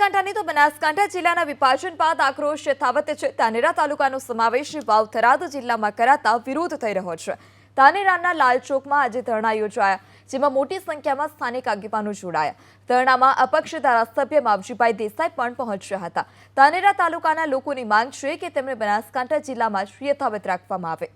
બનાસકાંઠાની તો બનાસકાંઠા જિલ્લાના વિભાજન બાદ આક્રોશ યથાવત છે। ધાનેરા તાલુકાનો સમાવેશ વાવ થરાદ જિલ્લામાં કરાતા વિરોધ થઈ રહ્યો છે। ધાનેરાના લાલચોકમાં આજે ધરણા યોજાયા, જેમાં મોટી સંખ્યામાં સ્થાનિક આગેવાનો જોડાયા। ધરણામાં અપક્ષ ધારાસભ્ય માવજીભાઈ દેસાઈ પણ પહોંચ્યા હતા। ધાનેરા તાલુકાના લોકોની માંગ છે કે તેમને બનાસકાંઠા જિલ્લામાં જ યથાવત રાખવામાં આવે।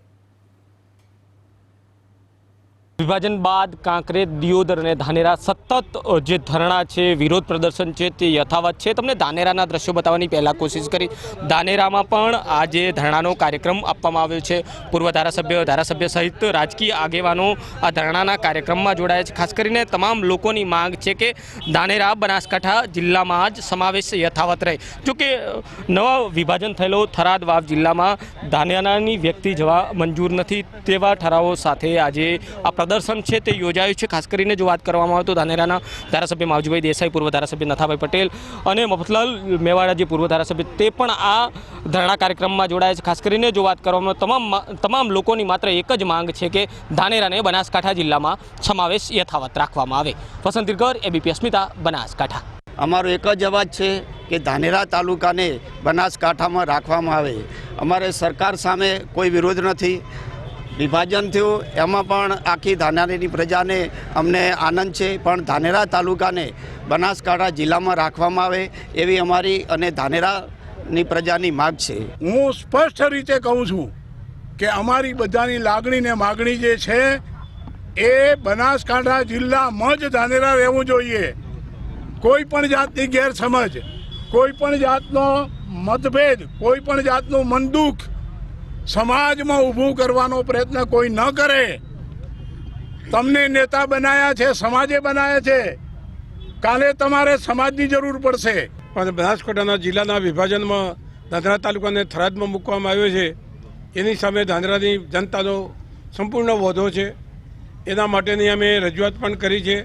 विभाजन बाद कांकरेज, दियोदर और धानेरा सतत जे धरना है, विरोध प्रदर्शन है, ते यथावत है। तमने धानेराना दृश्यों बतावવાની पहला कोशिश करी। धानेरामां पण आज धरणानो कार्यक्रम आपवामां आव्यो छे। पूर्व धारासभ्य सहित राजकीय आगेवानो आ धरणाना कार्यक्रममां जोडाया छे। खास करीने तमाम लोकोनी मांग है कि धानेरा बनासकांठा जिल्लामां ज समावेश यथावत रहे। जो कि नवा विभाजन थयेलो थराद वाव जिल्लामां धानेरानी व्यक्ति जवा मंजूर नथी तेवा ठरावो साथे आज आ प्रदर्शन है ते योजायुं छे। खास करीने जो बात करवामां आवे तो धानेराना धारासभ्य मावजीभाई देसाई, पूर्व धारासभ्य नथाभाई पटेल और मफतलाल मेवाड़ा जे पूर्व धारासभ्य ते पण आ धरना कार्यक्रम में जोड़ाया छे। खास करीने जो बात करवामां तमाम लोकोनी मात्र एक ज मांग है कि धानेराने बनासकांठा जिल्लामां समावेश यथावत राखवामां आवे। वसंत तिरकर, एबीपी अस्मिता, बनासकांठा। अमारो एक ज अवाज है कि धानेरा तालुका ने बनासकांठा में राखवामां आवे। अमारे सरकार सामे कोई विरोध नहीं। विभाजन थयुं एमां पण आखी धानेरानी प्रजाने अमने आनंद है, पण धानेरा तालुका ने बनासकांठा जिल्ला में राखवामां आवे एवी अमारी अने धानेरानी प्रजानी माग छे। हूँ स्पष्ट रीते कहूँ छूँ कि अमारी बधानी लागणी ने मागणी जे छे ए बनासकांठा जिल्ला में ज धानेरा रहेवुं जोईए। कोई पण जातनी गैरसमज, कोई पण जातनो मतभेद, कोई पण जातनुं मनदुख समाज में ऊभू करवानो प्रयत्न कोई न करे। तमने नेता बनाया छे, समाजे बनाया छे, काले तमारे समाजनी जरूर पड़शे। पण बनासकांठाना जिल्लाना विभाजन में धानेरा तालुकाने थराद में मूकवामां आव्यो छे, एनी सामे धानेरानी जनतानो संपूर्ण विरोध छे। एना माटेनी अमे रजूआत पण करी छे।